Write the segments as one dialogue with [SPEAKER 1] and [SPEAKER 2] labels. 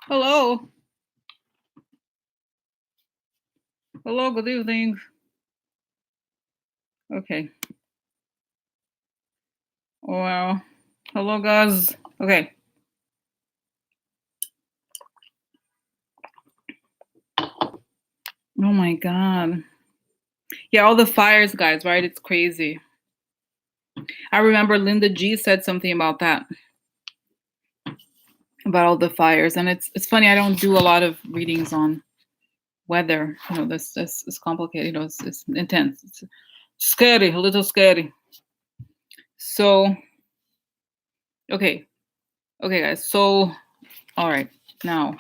[SPEAKER 1] Hello. Hello, good evening. Okay. Well, hello, guys. Okay. Oh my God. Yeah, all the fires, guys, right? It's crazy. I remember Linda G said something about that, about all the fires. And it's funny, I don't do a lot of readings on weather. This is complicated. It's intense. It's scary, a little scary. So, okay. Okay, guys. So, all right. Now,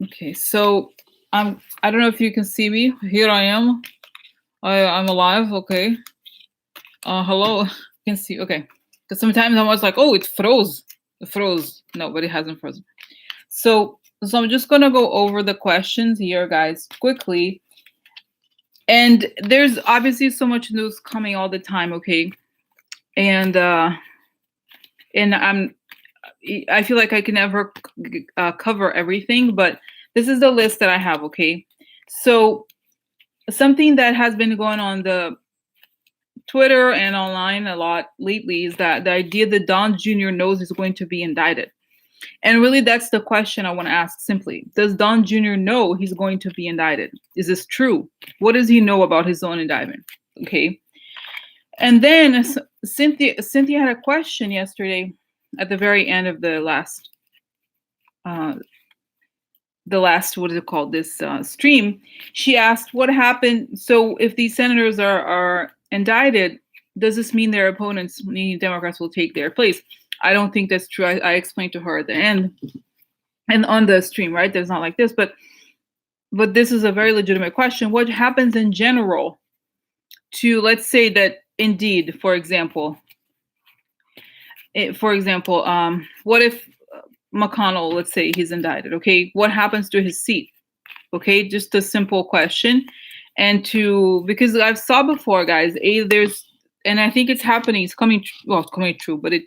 [SPEAKER 1] okay. So, I don't know if you can see me. Here I am. I'm alive. Okay. Hello. You can see. Okay. Because sometimes I was like, oh, it froze. It froze. No, but it hasn't frozen. So I'm just gonna go over the questions here, guys, quickly. And there's obviously so much news coming all the time. Okay. And I feel like I can never cover everything, but this is the list that I have. Okay. So something that has been going on the Twitter and online a lot lately is that the idea that Don Jr. knows he's going to be indicted. And really, that's the question I want to ask simply. Does Don Jr. know he's going to be indicted? Is this true? What does he know about his own indictment? Okay. And then Cynthia had a question yesterday at the very end of uh, what is it called, this stream. She asked what happened. So if these senators are indicted, does this mean their opponents, meaning Democrats, will take their place? I don't think that's true. I explained to her at the end and on the stream, right? There's not like this, but this is a very legitimate question. What happens in general to, let's say that indeed, for example, what if McConnell, let's say he's indicted, okay? What happens to his seat? Okay, just a simple question. And because I've saw before, guys, there's, and I think it's happening, it's coming, well, it's coming true, but it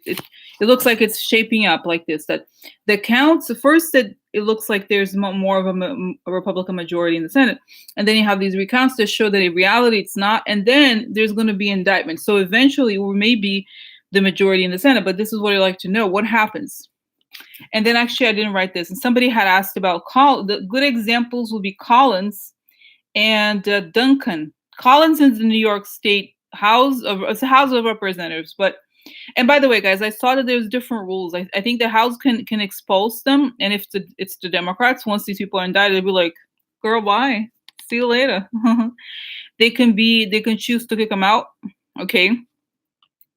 [SPEAKER 1] looks like it's shaping up like this, that the counts, first that it looks like there's more of a Republican majority in the Senate, and then you have these recounts that show that in reality it's not, and then there's going to be indictment. So eventually we may be the majority in the Senate, but this is what I like to know. What happens? And then actually, I didn't write this. And somebody had asked about the good examples would be Collins and Duncan. Collins is the New York State House of Representatives. But, and by the way, guys, I saw that there's different rules. I think the House can expose them, and if it's the Democrats, once these people are indicted, they'll be like, "Girl, bye, see you later." They can choose to kick them out. Okay,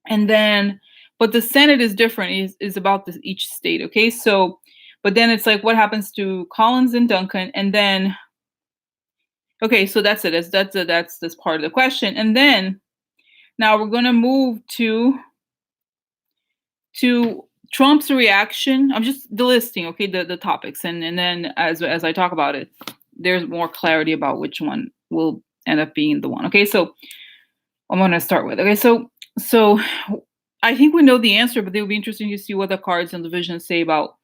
[SPEAKER 1] and then but the Senate is different, is about each state. Okay, so but then it's like what happens to Collins and Duncan, and then okay, so that's it. That's this part of the question. And then now we're going to move to Trump's reaction. I'm just the listing, okay, the topics, and then as I talk about it, there's more clarity about which one will end up being the one. Okay, so I'm going to start with. Okay, so I think we know the answer, but it would be interesting to see what the cards and the vision say about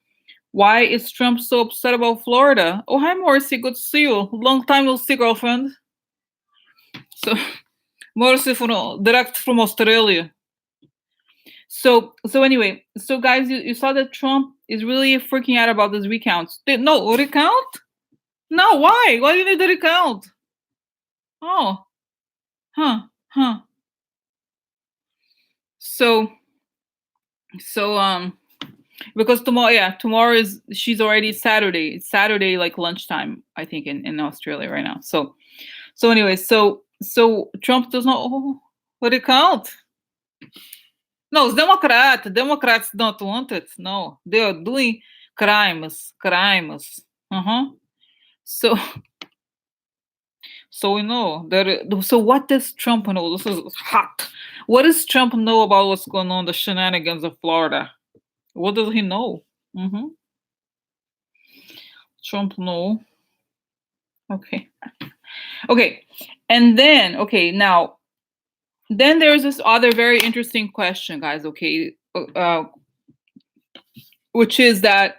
[SPEAKER 1] why is Trump so upset about Florida. Oh, hi, Morrissey. Good to see you. Long time no see, girlfriend. So, Morrissey direct from Australia. So anyway, so guys, you saw that Trump is really freaking out about these recounts. No, recount? No, why? Why do you need the recount? Oh, huh. So, because tomorrow is she's already Saturday. It's Saturday like lunchtime, I think, in Australia right now. So anyway, so Trump does not what it count. No, it's Democrat. Democrats don't want it. No, they are doing crimes. Uh-huh. So we know that. So what does Trump know? This is hot. What does Trump know about what's going on, the shenanigans of Florida? What does he know? Mm-hmm. Trump know. Okay. Okay. And then, okay, now, then there's this other very interesting question, guys. Okay. which is that,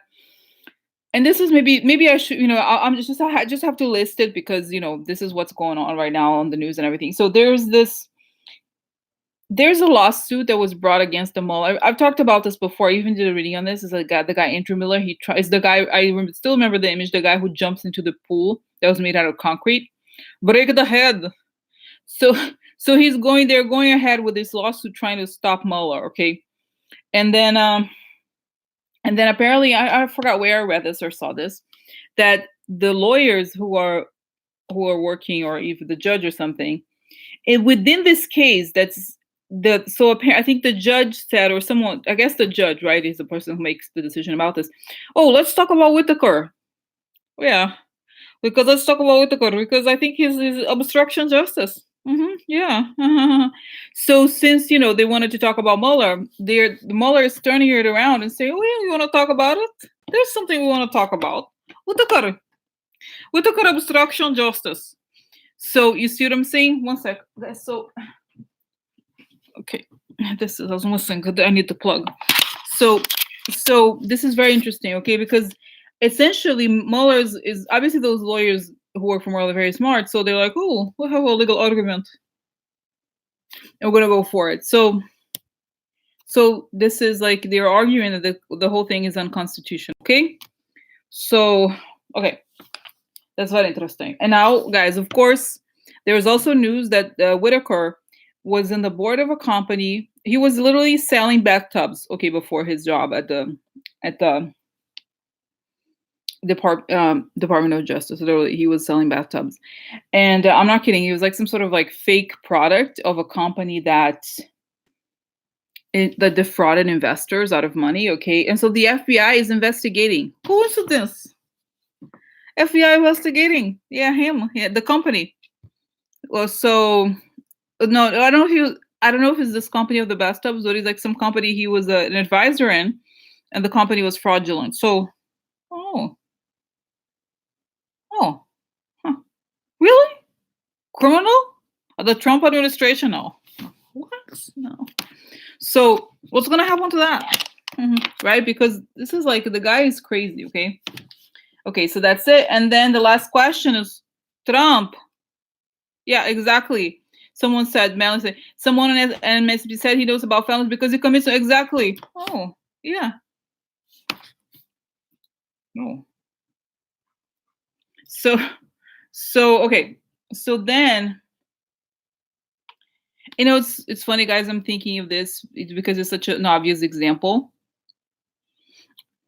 [SPEAKER 1] and this is maybe I should, I'm just I just have to list it because this is what's going on right now on the news and everything. So there's a lawsuit that was brought against the Mueller. I've talked about this before. I even did a reading on this. Is the guy Andrew Miller. He tries the guy. Still remember the image. The guy who jumps into the pool that was made out of concrete. Break the head. So he's going. They're going ahead with this lawsuit trying to stop Mueller. Okay, and then apparently I forgot where I read this or saw this, that the lawyers who are working, or even the judge or something, and within this case, I think the judge said, or someone, I guess the judge, right, is the person who makes the decision about this. Oh, let's talk about Whitaker. Yeah, because let's talk about Whitaker because I think he's obstruction justice. Yeah. So since they wanted to talk about Mueller, Mueller is turning it around and saying, "Oh, you want to talk about it? There's something we want to talk about. Whitaker obstruction justice." So you see what I'm saying? One sec. So okay, this is I was almost saying I need to plug. So this is very interesting, okay? Because essentially Mueller is obviously those lawyers who work for Mueller are very smart, so they're like, oh, we'll have a legal argument, and we're gonna go for it. So this is like they're arguing that the whole thing is unconstitutional, okay? So okay, that's very interesting. And now, guys, of course, there was also news that Whitaker was in the board of a company. He was literally selling bathtubs, okay, before his job at the Department of Justice. Literally, he was selling bathtubs, and I'm not kidding. He was like some sort of like fake product of a company that defrauded investors out of money. Okay, and so the FBI is investigating. Coincidence? FBI investigating. Yeah, him. Yeah, the company. Well, so no, I don't know if I don't know if it's this company of the bathtubs, or it's like some company he was an advisor in, and the company was fraudulent. So, oh, oh, huh. Really? Criminal? The Trump administration? No. What? No. So what's gonna happen to that? Right? Because this is like the guy is crazy. Okay. Okay. So that's it. And then the last question is Trump. Yeah, exactly. Someone said, Melon said, someone in MSB said he knows about felons because he commits exactly. Oh, yeah. No. So okay. So then, it's funny, guys. I'm thinking of this because it's such an obvious example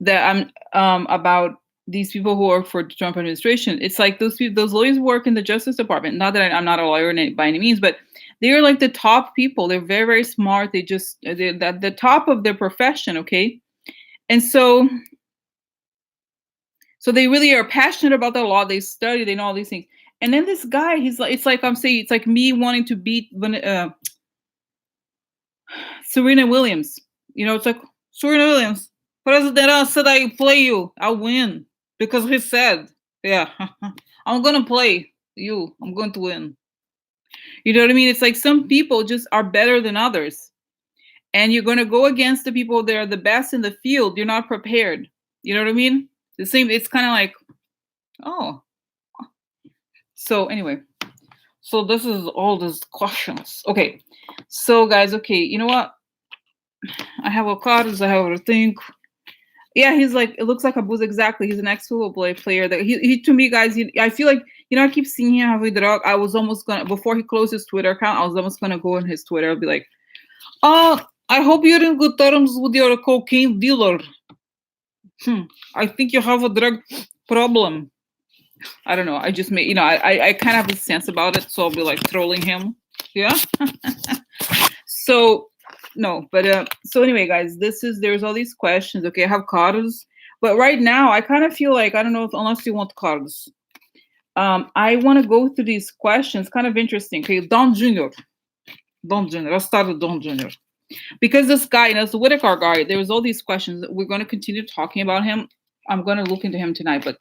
[SPEAKER 1] that I'm about these people who work for the Trump administration. It's like those lawyers work in the Justice Department. Not that I'm not a lawyer by any means, but they're like the top people. They're very, very smart. They're at the top of their profession. Okay, and so they really are passionate about the law. They study. They know all these things. And then this guy, he's like, it's like I'm saying, it's like me wanting to beat Serena Williams. It's like, Serena Williams, President said I play you. I'll win because he said, yeah, I'm going to play you. I'm going to win. You know what I mean? It's like some people just are better than others. And you're going to go against the people that are the best in the field. You're not prepared. You know what I mean? The same, it's kind of like, oh. So anyway, so this is all these questions. Okay. So guys, okay, you know what? I have a cards, I have a think. Yeah, he's like, it looks like a booze exactly. He's an ex-football player. That he to me, guys, I feel like, I keep seeing him have a drug. I was almost gonna, before he closed his Twitter account, I was almost gonna go on his Twitter and be like, oh, I hope you're in good terms with your cocaine dealer. I think you have a drug problem. I don't know. I just made, I kind of have a sense about it. So I'll be like trolling him. Yeah. So, no, but so anyway, guys, there's all these questions. Okay, I have cards, but right now I kind of feel like, I don't know if, unless you want cards, I want to go through these questions. Kind of interesting. Okay, Don Jr. Let's start with Don Jr. Because this guy, the Whitaker guy, there was all these questions. We're going to continue talking about him. I'm going to look into him tonight, but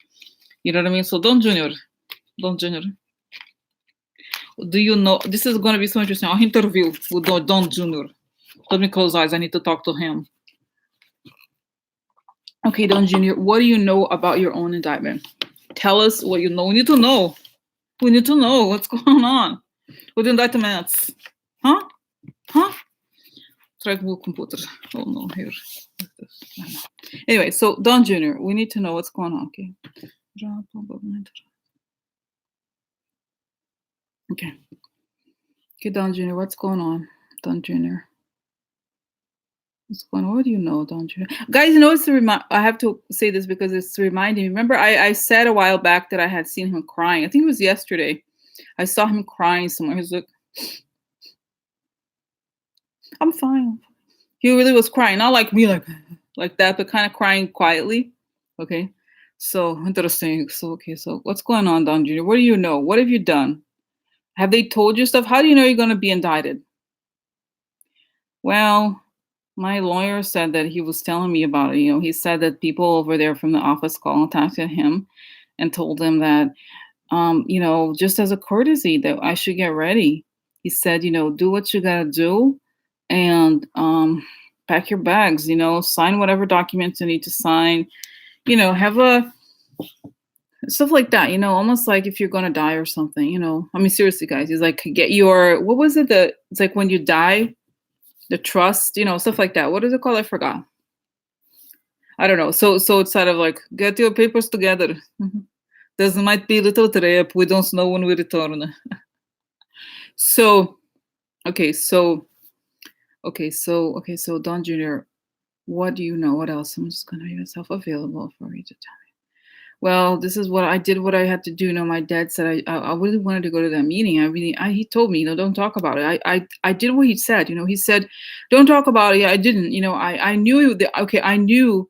[SPEAKER 1] you know what I mean? So Don Jr. Do you know, this is going to be so interesting. Our interview with Don Jr. Let me close eyes. I need to talk to him. Okay, Don Junior, what do you know about your own indictment? Tell us what you know. We need to know. We need to know what's going on with the indictments. Huh? Huh? Try to move computer. Oh no, here. Anyway, so Don Junior, we need to know what's going on. Okay. Okay. Okay, Don Junior, what's going on? Don Junior. What's going on? What do you know, Don Junior? Guys, you know, I have to say this because it's reminding me. Remember, I said a while back that I had seen him crying. I think it was yesterday. I saw him crying somewhere. He's like, I'm fine. He really was crying. Not like me, like that, but kind of crying quietly. Okay. So interesting. So okay, so what's going on, Don Junior? What do you know? What have you done? Have they told you stuff? How do you know you're gonna be indicted? Well, my lawyer said that he was telling me about it. You know, he said that people over there from the office contacted him and told him that, you know, just as a courtesy, that I should get ready. He said, you know, do what you gotta do, and pack your bags. You know, sign whatever documents you need to sign. You know, have a stuff like that. You know, almost like if you're gonna die or something. You know, I mean, seriously, guys. He's like, get your what was it? It's like when you die, the trust, you know, stuff like that. What is it called? I forgot. I don't know. So it's sort of like get your papers together. There might be a little trip. We don't know when we return. So okay, so Don Jr., what do you know? What else? I'm just gonna make myself available for you to tell me. Well, this is what I did. What I had to do. You know, my dad said I really wanted to go to that meeting. He told me, you know, don't talk about it. I did what he said. You know, he said, don't talk about it. Yeah, I didn't. You know, I knew that. Okay, I knew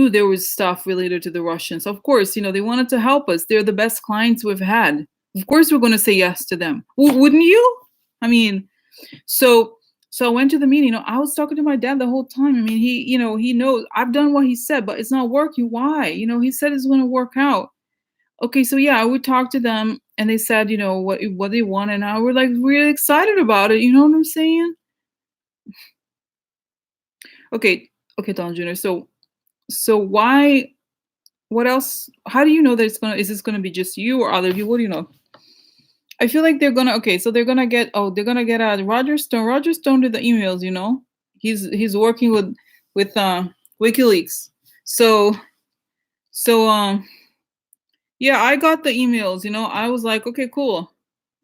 [SPEAKER 1] there was stuff related to the Russians. Of course, you know, they wanted to help us. They're the best clients we've had. Of course, we're going to say yes to them. Wouldn't you? I mean, so I went to the meeting. You know, I was talking to my dad the whole time. I mean, you know, he knows I've done what he said, but it's not working. Why? You know, he said it's going to work out. Okay, so yeah, I would talk to them, and they said, you know, what they want, and I were like really excited about it. You know what I'm saying? Okay, okay, Don Jr. So why? What else? How do you know that is this gonna be just you or other people? What do you know? I feel like they're gonna okay, so they're gonna get Roger Stone. Roger Stone did the emails, you know. He's working with WikiLeaks. So so yeah, I got the emails, you know. I was like, okay, cool,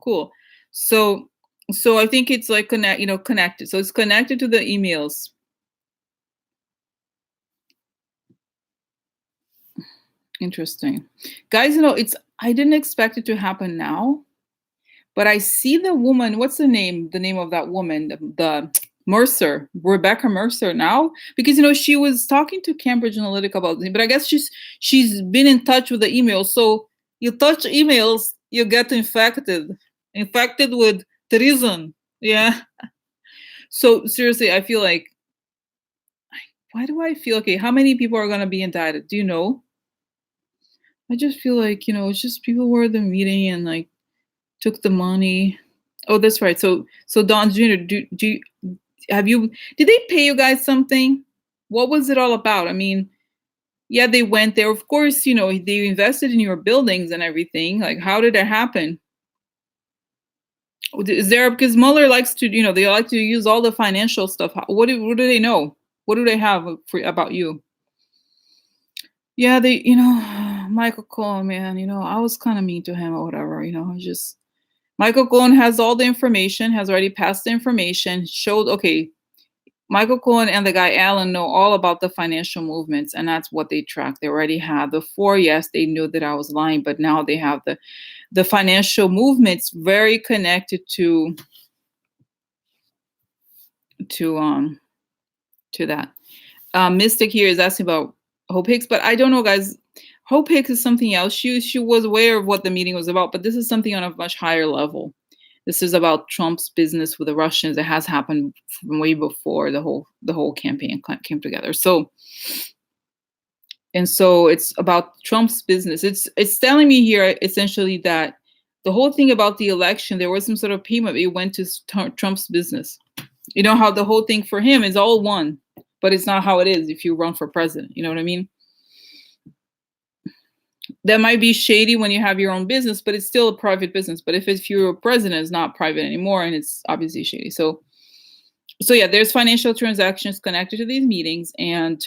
[SPEAKER 1] cool. So I think it's like connected. So it's connected to the emails. Interesting. Guys, you know, it's I didn't expect it to happen now. But I see the woman, what's the name? The name of that woman, the Mercer, Rebecca Mercer now, because you know she was talking to Cambridge Analytica about it, but I guess she's been in touch with the emails. So you touch emails, you get infected with treason. Yeah. So seriously, I feel like why do I feel okay? How many people are gonna be indicted? Do you know? I just feel like, you know, it's just people were at the meeting and like took the money. Oh, that's right. So Don Jr., have you did they pay you guys something? What was it all about? I mean, yeah, they went there. Of course, you know, they invested in your buildings and everything. Like, how did it happen? Is there because Mueller likes to, you know, they like to use all the financial stuff. What do they know? What do they have about you? Yeah, they, you know, Michael Cohen, man, you know, I was kind of mean to him or whatever, you know, just Michael Cohen has all the information, has already passed the information, showed, okay, Michael Cohen and the guy Allen know all about the financial movements, and that's what they track. They already had before, yes, they knew that I was lying, but now they have the financial movements very connected to that. Mystic here is asking about Hope Hicks, but I don't know, guys. Hope Hicks is something else. She was aware of what the meeting was about, but this is something on a much higher level. This is about Trump's business with the Russians. It has happened from way before the whole campaign came together. So it's about Trump's business. It's telling me here essentially that the whole thing about the election, there was some sort of payment. It went to Trump's business. You know how the whole thing for him is all one. but it's not how it is if you run for president. You know what I mean? That might be shady when you have your own business, but it's still a private business. But if you're a president, it's not private anymore, and it's obviously shady. So yeah, there's financial transactions connected to these meetings, and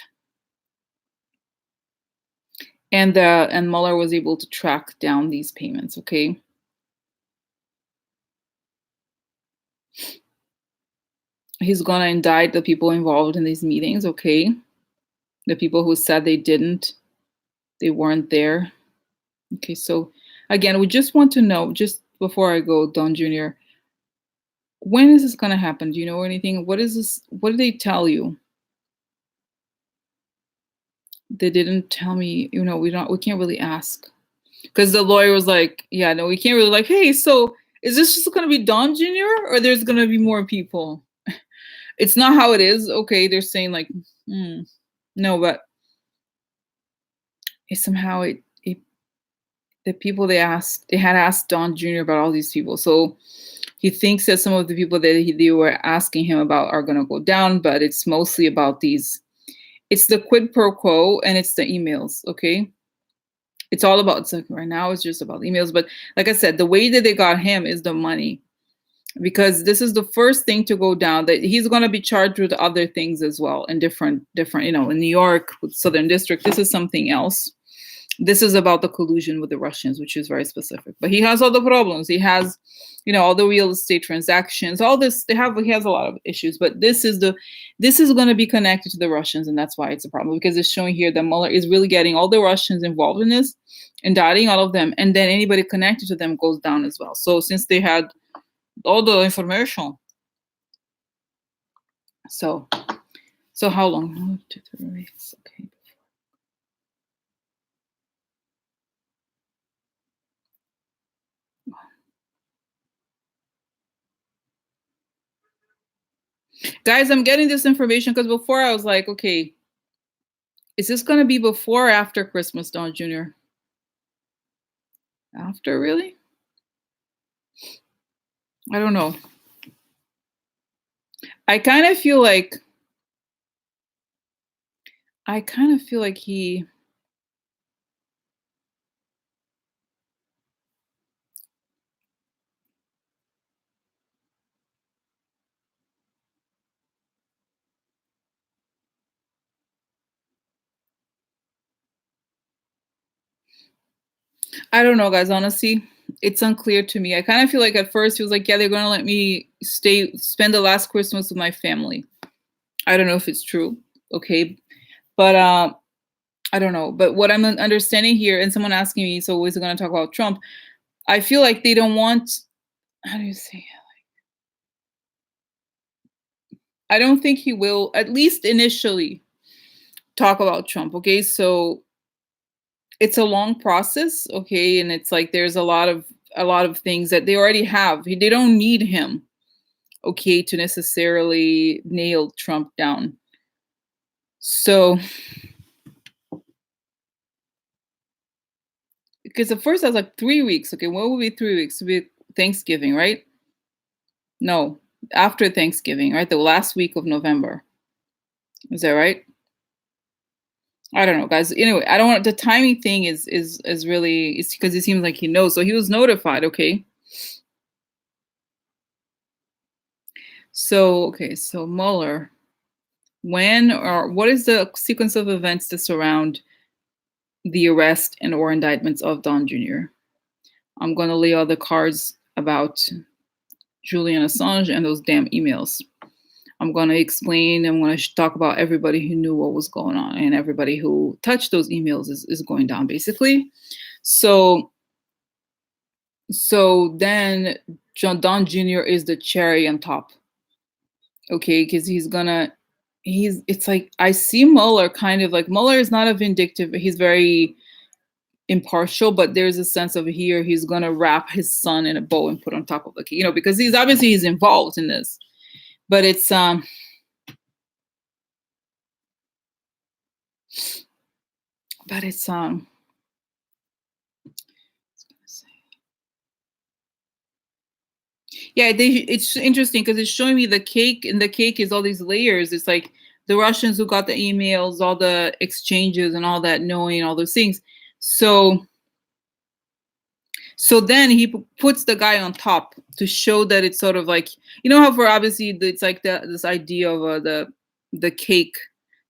[SPEAKER 1] Mueller was able to track down these payments. Okay. He's gonna indict the people involved in these meetings. Okay. The people who said they weren't there. Okay, so again, we just want to know, just before I go, Don Jr., when is this gonna happen? Do you know anything? What is this? What did they tell you? They didn't tell me, we can't really ask. Because the lawyer was like, yeah, no, we can't really, like, hey, so is this just gonna be Don Jr. or there's gonna be more people? It's not how it is. Okay, they're saying like, no, but it somehow the people they had asked Don Jr. about all these people. So he thinks that some of the people that they were asking him about are going to go down, but it's mostly about it's the quid pro quo and it's the emails. Okay. It's all about, it's like right now it's just about emails. But like I said, the way that they got him is the money, because this is the first thing to go down, that he's going to be charged with other things as well in different, in New York with Southern District. This is something else. This is about the collusion with the Russians, which is very specific. But he has all the problems. He has, all the real estate transactions, all this. He has a lot of issues. But this is going to be connected to the Russians, and that's why it's a problem, because it's showing here that Mueller is really getting all the Russians involved in this, indicting all of them, and then anybody connected to them goes down as well. So since they had all the information, so how long? 2 to 3 weeks. Okay. Guys, I'm getting this information because before I was like, okay, is this going to be before or after Christmas, Don Jr.? After, really? I don't know. I kind of feel like he, I don't know, guys, honestly. It's unclear to me. I kind of feel like at first he was like, yeah, they're going to let me spend the last Christmas with my family. I don't know if it's true. Okay. But I don't know. But what I'm understanding here, and someone asking me, so is it going to talk about Trump? I feel like they don't want, how do you say it? I don't think he will, at least initially, talk about Trump. Okay. So it's a long process. Okay. And it's like there's a lot of things that they already have. They don't need him, okay, to necessarily nail Trump down. So, because at first I was like 3 weeks. Okay, what would be 3 weeks? It would be Thanksgiving, right? No, after Thanksgiving, right? The last week of November. Is that right? I don't know, guys. Anyway, I don't want, the timing thing is really, it's because it seems like he knows. So he was notified, okay? So, okay, so Mueller, when or what is the sequence of events that surround the arrest and or indictments of Don Jr.? I'm going to lay all the cards about Julian Assange and those damn emails. I'm going to explain, I'm going to talk about everybody who knew what was going on, and everybody who touched those emails is going down, basically. So then Don Jr. is the cherry on top. Okay, because it's like, I see Mueller kind of like, Mueller is not a vindictive, he's very impartial, but there's a sense of here he's gonna wrap his son in a bow and put on top of the key, because he's involved in this. But it's yeah, it's interesting because it's showing me the cake, and the cake is all these layers. It's like the Russians who got the emails, all the exchanges and all that, knowing all those things. So then he puts the guy on top to show that it's sort of like, you know how for obviously it's like this idea of the cake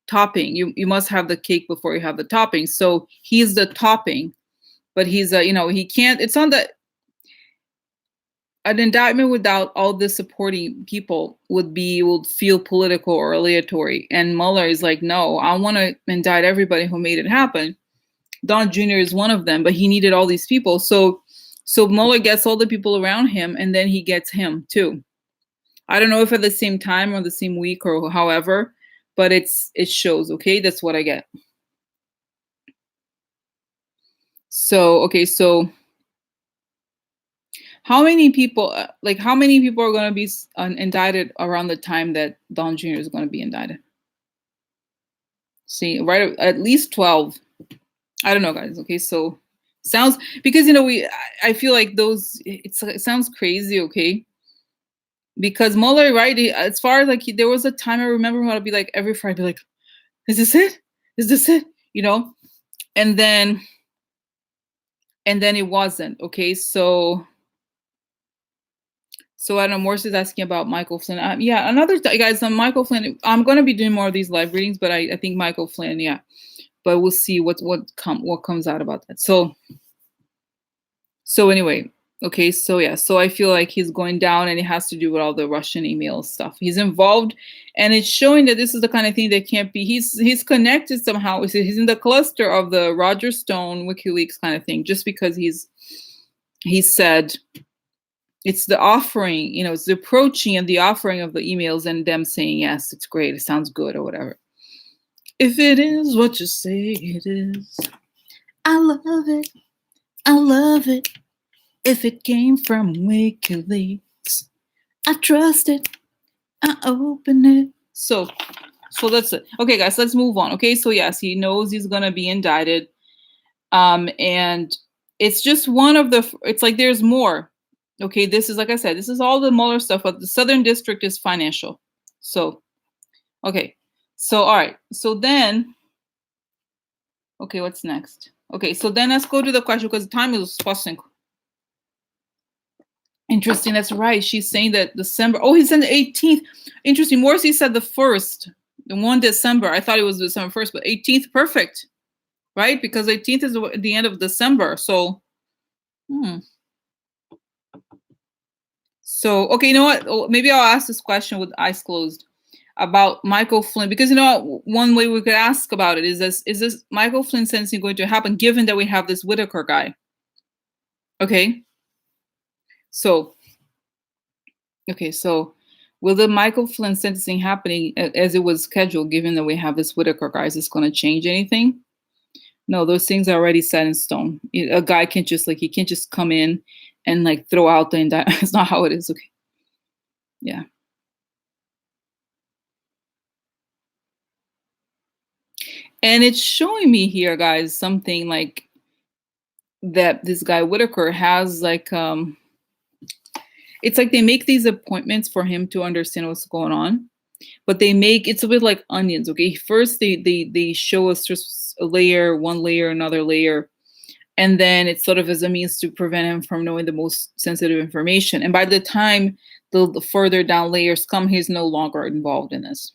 [SPEAKER 1] topping. You must have the cake before you have the topping. So he's the topping, but he's he can't. It's on the an indictment without all the supporting people would feel political or aleatory. And Mueller is like, no, I want to indict everybody who made it happen. Don Jr. is one of them, but he needed all these people. So Mueller gets all the people around him, and then he gets him too. I don't know if at the same time or the same week or however, but it shows. Okay, that's what I get. So okay, so how many people are going to be indicted around the time that Don Jr. is going to be indicted? See, right, at least 12. I don't know, guys. Okay, so sounds, because I feel like it sounds crazy. Okay, because Mueller, right? As far as like there was a time I remember when I'd be like every Friday, like, is this it? Is this it? And then it wasn't. Okay, so I don't know. Morse is asking about Michael Flynn. Yeah, guys, on Michael Flynn, I'm gonna be doing more of these live readings, but I think Michael Flynn, yeah. But we'll see what comes out about that. So anyway, okay, so yeah, so I feel like he's going down, and it has to do with all the Russian email stuff. He's involved, and it's showing that this is the kind of thing that can't be. He's connected somehow. He's in the cluster of the Roger Stone WikiLeaks kind of thing, just because he said it's the offering, it's the approaching and the offering of the emails, and them saying yes, it's great, it sounds good, or whatever. If it is what you say it is, I love it. I love it. If it came from WikiLeaks, I trust it. I open it. So that's it. Okay, guys, let's move on. Okay, so yes, he knows he's gonna be indicted. And it's just one of it's like there's more. Okay, this is, like I said, this is all the Mueller stuff, but the Southern District is financial. So, okay. So, all right. So then, okay, what's next? Okay, so then let's go to the question, because the time is passing. Interesting, that's right. She's saying that December. Oh, he said the 18th. Interesting. Morrissey said the 1st, the 1 December. I thought it was December 1st, but 18th, perfect. Right? Because 18th is the end of December. So, So, okay, you know what? Maybe I'll ask this question with eyes closed about Michael Flynn, because one way we could ask about it is this Michael Flynn sentencing going to happen, given that we have this Whitaker guy? Okay. So, will the Michael Flynn sentencing happening as it was scheduled, given that we have this Whitaker guy? Is this going to change anything? No, those things are already set in stone. A guy can't just he can't just come in and throw out the indictment. It's not how it is. Okay. Yeah. And it's showing me here, guys, something like that this guy Whitaker has it's like they make these appointments for him to understand what's going on, but it's a bit like onions. Okay. First they show us just one layer, another layer. And then it's sort of as a means to prevent him from knowing the most sensitive information. And by the time the further down layers come, he's no longer involved in this.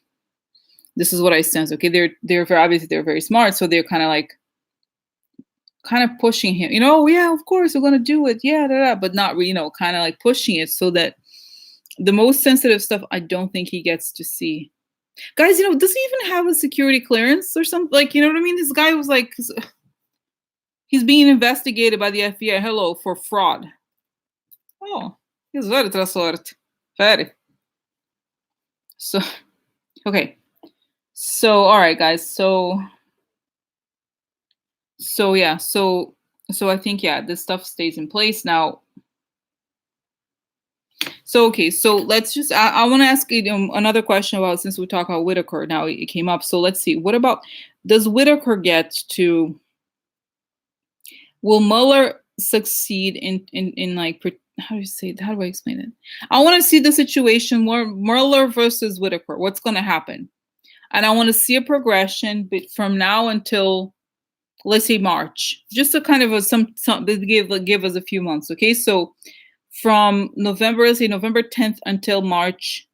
[SPEAKER 1] This is what I sense. Okay, they're obviously they're very smart, so they're kind of pushing him. Yeah, of course we're gonna do it. Yeah, but not really. Kind of pushing it so that the most sensitive stuff, I don't think he gets to see. Guys, does he even have a security clearance or something? You know what I mean? This guy was he's being investigated by the FBI. Hello, for fraud. Oh, he's very trustworthy. Very. So, okay. So, all right, guys. So yeah. So I think, yeah, this stuff stays in place now. So, okay. So let's just, I want to ask you another question about, since we talk about Whitaker, now it came up. So let's see. What about, does Whitaker will Mueller succeed in how do I explain it? I want to see the situation more Mueller versus Whitaker. What's going to happen? and I want to see a progression, but from now until, let's say, March, just to kind of some they give us a few months. Okay, so from November, let's say November 10th until March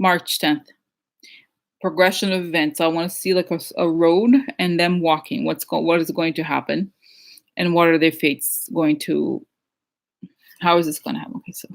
[SPEAKER 1] 10th, progression of events. I want to see like a road and them walking. What is going to happen, and what are their fates going to? How is this going to happen? Okay, so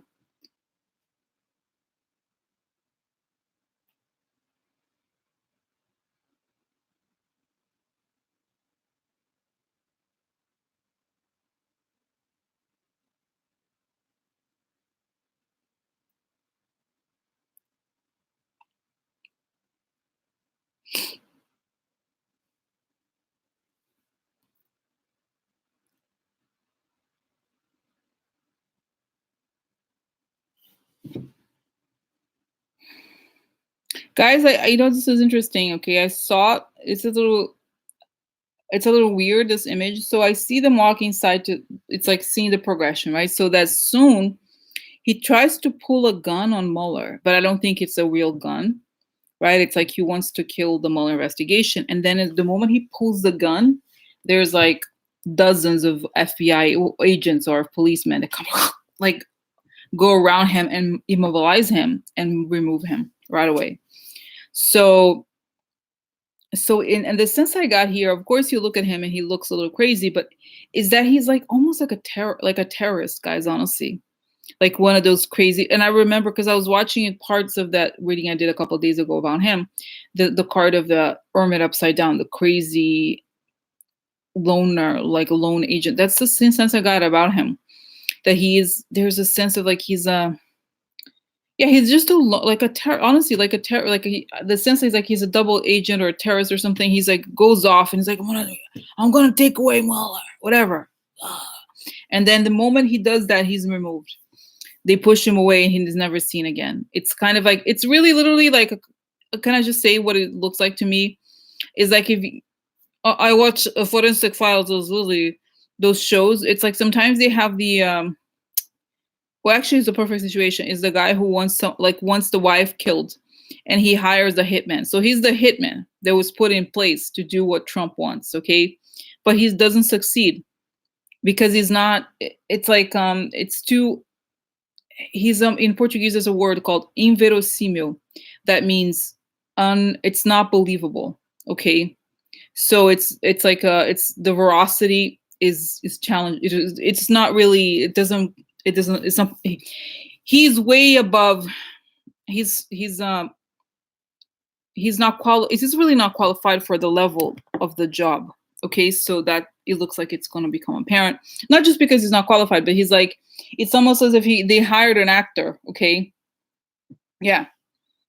[SPEAKER 1] guys, I know this is interesting. Okay, I saw it's a little weird, this image. So I see them walking side to, it's like seeing the progression, right? So that soon he tries to pull a gun on Mueller, but I don't think it's a real gun, right? It's like he wants to kill the Mueller investigation. And then at the moment he pulls the gun, there's like dozens of FBI agents or policemen that come like go around him and immobilize him and remove him right away. So in the sense I got here, of course you look at him and he looks a little crazy, but is that he's like almost like a terrorist, guys, honestly. Like one of those crazy, and I remember because I was watching parts of that reading I did a couple of days ago about him, the card of the Hermit upside down, the crazy loner, like a lone agent. That's the same sense I got about him. That there's a sense of like he's a, yeah, he's just like a honestly, like a terror, like the sense is like he's a double agent or a terrorist or something. He's like goes off and he's like, I'm gonna take away Mueller, whatever. And then the moment he does that, he's removed. They push him away and he's never seen again. It's kind of like, it's really literally like, can I just say what it looks like to me? Is like if I watch Forensic Files, those shows. It's like sometimes they have the well, actually, it's a perfect situation. Is the guy who wants the wife killed, and he hires a hitman. So he's the hitman that was put in place to do what Trump wants. Okay, but he doesn't succeed because he's not. It's like it's too. He's in Portuguese. There's a word called inverosimil, that means it's not believable. Okay, so it's like it's the veracity is challenged. It's not really. It doesn't. It's not. He's way above. He's not he's really not qualified for the level of the job. Okay, so that it looks like it's going to become apparent, not just because he's not qualified, but he's like, it's almost as if they hired an actor. Okay, yeah,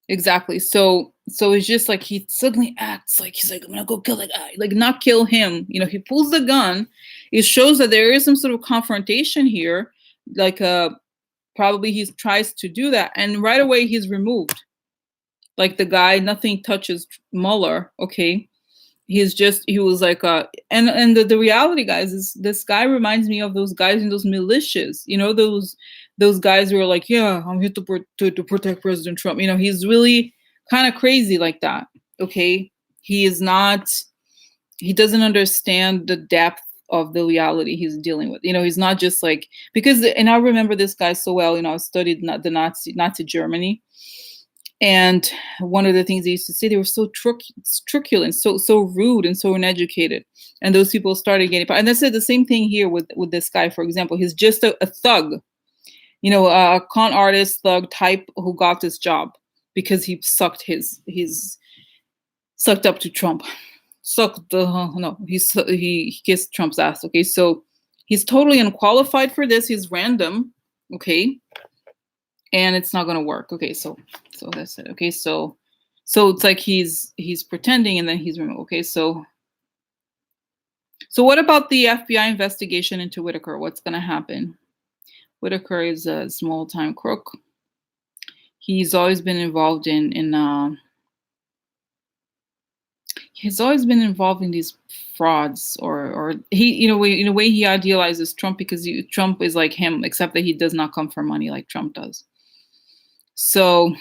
[SPEAKER 1] exactly. So it's just like he suddenly acts like he's like, I'm gonna go kill that guy, like not kill him. He pulls the gun. It shows that there is some sort of confrontation here, like probably he tries to do that, and right away he's removed. Like the guy, nothing touches Mueller. Okay, he was like and the reality, guys, is this guy reminds me of those guys in those militias. Those guys who are like, yeah, I'm here to protect President Trump. He's really kind of crazy like that. Okay, he doesn't understand the depth of the reality he's dealing with. He's not just like, because, and I remember this guy so well. I studied the Nazi Germany. And one of the things they used to say, they were so truculent, so rude, and so uneducated. And those people started getting. And I said the same thing here with this guy, for example. He's just a thug, a con artist thug type who got this job because he he's sucked up to Trump. He kissed Trump's ass. Okay, so he's totally unqualified for this. He's random. Okay. And it's not gonna work. Okay, so that's it. Okay, so it's like he's pretending and then he's removed. Okay, so what about the FBI investigation into Whitaker? What's gonna happen? Whitaker is a small time crook. He's always been involved in he's always been involved in these frauds, or he, in a way he idealizes Trump because Trump is like him, except that he does not come for money like Trump does. So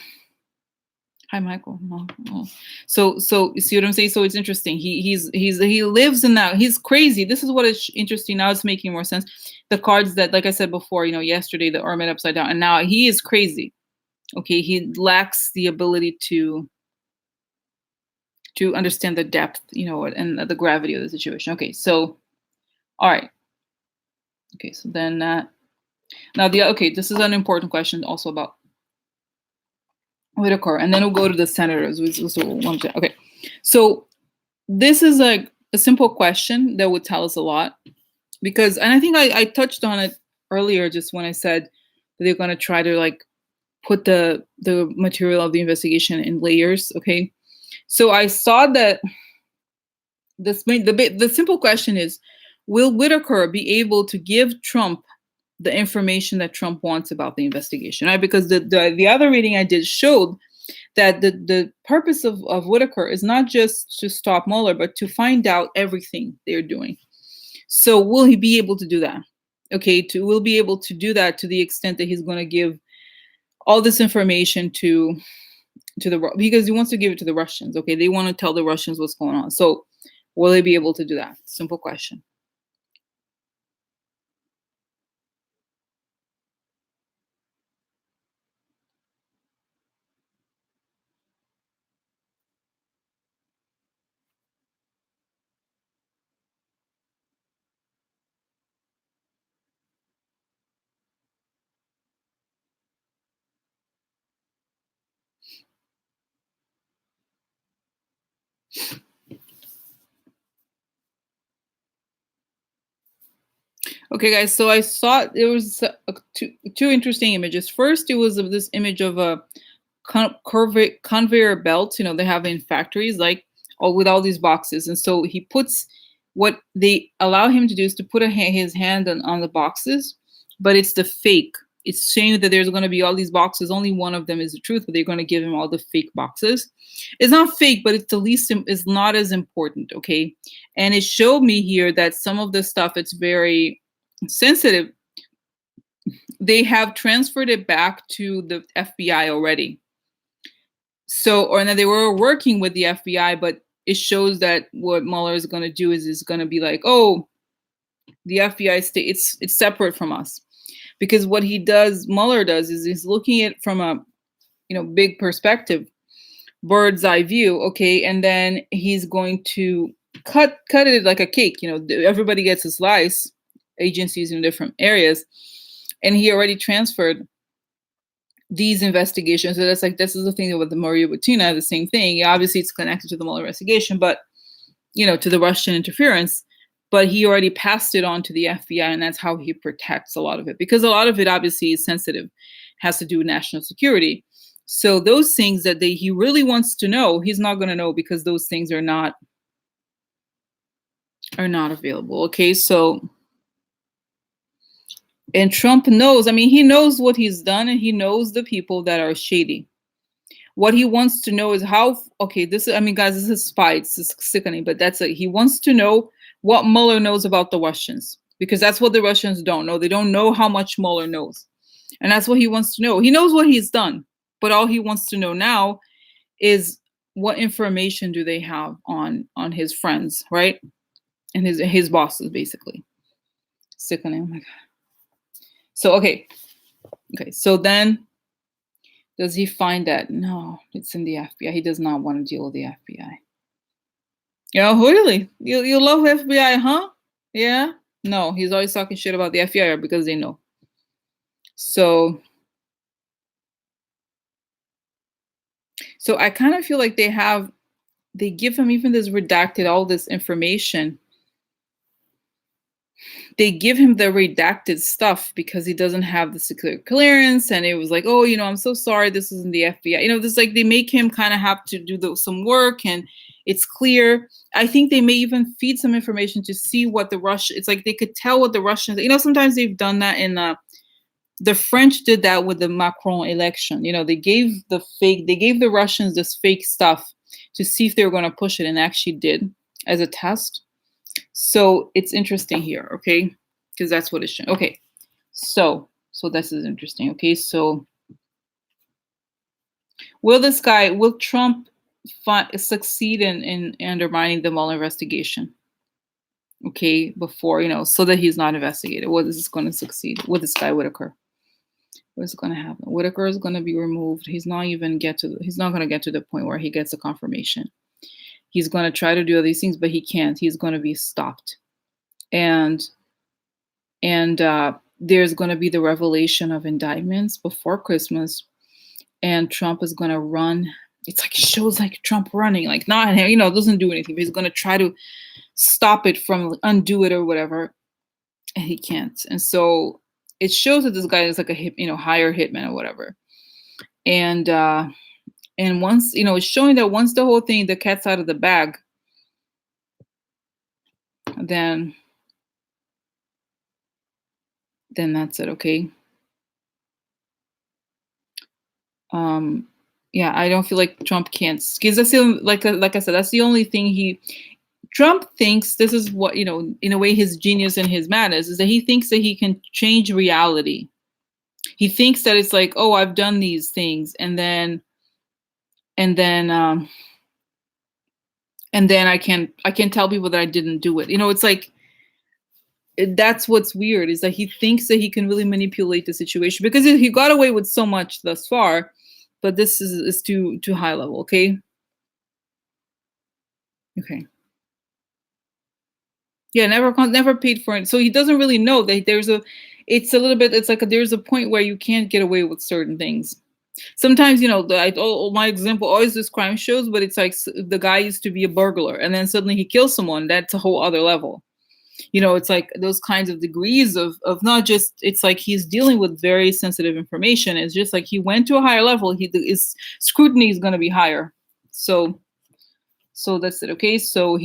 [SPEAKER 1] Hi, Michael. No, no. So you see what I'm saying? So it's interesting. He lives in that. He's crazy. This is what is interesting. Now it's making more sense. The cards that, like I said before, yesterday the Hermit upside down, and now he is crazy. Okay, he lacks the ability to understand the depth, and the gravity of the situation. Okay, so all right. Okay, so then now this is an important question also about Whitaker, and then we'll go to the senators. Okay, so this is like a simple question that would tell us a lot because, and I think I touched on it earlier, just when I said that they're going to try to like put the material of the investigation in layers. Okay, so I saw that the simple question is, will Whitaker be able to give Trump the information that Trump wants about the investigation? Right, because the other reading I did showed that the purpose of Whitaker is not just to stop Mueller, but to find out everything they're doing. So will he be able to do that? Okay, will be able to do that to the extent that he's going to give all this information because he wants to give it to the Russians. Okay, they want to tell the Russians what's going on. So will he be able to do that? Simple question. Okay, guys. So I saw there was two interesting images. First, it was of this image of a conveyor belt, they have in factories, like all with all these boxes. And so he puts, what they allow him to do is to put his hand on the boxes, but it's the fake. It's saying that there's going to be all these boxes. Only one of them is the truth, but they're going to give him all the fake boxes. It's not fake, but it's the least, is not as important. Okay. And it showed me here that some of the stuff, it's very sensitive. They have transferred it back to the FBI already. So, or that they were working with the FBI, but it shows that what Mueller is going to do is going to be like, oh, the FBI it's separate from us, because what Mueller does is he's looking at it from a big perspective, bird's eye view, okay, and then he's going to cut it like a cake. Everybody gets a slice, agencies in different areas, and he already transferred these investigations. So this is the thing with the Maria Butina, the same thing. Yeah, obviously it's connected to the Mueller investigation, but to the Russian interference. But he already passed it on to the FBI, and that's how he protects a lot of it, because a lot of it obviously is sensitive, has to do with national security. So those things that he really wants to know, he's not going to know, because those things are not available. Okay, so. And Trump knows, he knows what he's done, and he knows the people that are shady. What he wants to know is how, okay, guys, this is spy, it's sickening, but he wants to know what Mueller knows about the Russians, because that's what the Russians don't know. They don't know how much Mueller knows. And that's what he wants to know. He knows what he's done, but all he wants to know now is what information do they have on his friends, right? And his bosses, basically. Sickening, oh my God. So, okay, so then does he find that? No, it's in the FBI. He does not want to deal with the FBI. Really? You love FBI, huh? Yeah? No, he's always talking shit about the FBI because they know. So I kind of feel like they give him even this redacted, all this information. They give him the redacted stuff because he doesn't have the security clearance, and it was like, oh, I'm so sorry, this isn't the FBI. This, like, they make him kind of have to do some work, and it's clear. I think they may even feed some information to see what it's like they could tell what the Russians, sometimes they've done that in the French did that with the Macron election. They gave the Russians this fake stuff to see if they were going to push it, and actually did, as a test. So it's interesting here, okay? Because that's what it's showing. Okay, so this is interesting. Okay, so Will Trump succeed in undermining the Mueller investigation? Okay, before, so that he's not investigated. What is this going to succeed with this guy Whitaker? What's going to happen? Whitaker is going to be removed. He's not going to get to the point where he gets a confirmation. He's going to try to do all these things, but he can't. He's going to be stopped. And there's going to be the revelation of indictments before Christmas, and Trump is going to run. It's like, it shows like Trump running, like not, doesn't do anything, but he's going to try to stop it, undo it or whatever, and he can't. And so it shows that this guy is like a higher hitman or whatever. And once, it's showing that once the whole thing, the cat's out of the bag, then that's it. Okay. Yeah, I don't feel like Trump can't, because that's like I said, that's the only thing Trump thinks this is what, in a way, his genius and his madness is that he thinks that he can change reality. He thinks that it's like, oh, I've done these things, and then I can tell people that I didn't do it. It's like, that's what's weird, is that he thinks that he can really manipulate the situation, because he got away with so much thus far, but this is too high level. Okay. Yeah, never paid for it. So he doesn't really know that there's there's a point where you can't get away with certain things. Sometimes, my example always is crime shows, but it's like the guy used to be a burglar and then suddenly he kills someone. That's a whole other level. It's like those kinds of degrees of not just, it's like he's dealing with very sensitive information. It's just like he went to a higher level. His scrutiny is going to be higher. So that's it. Okay. So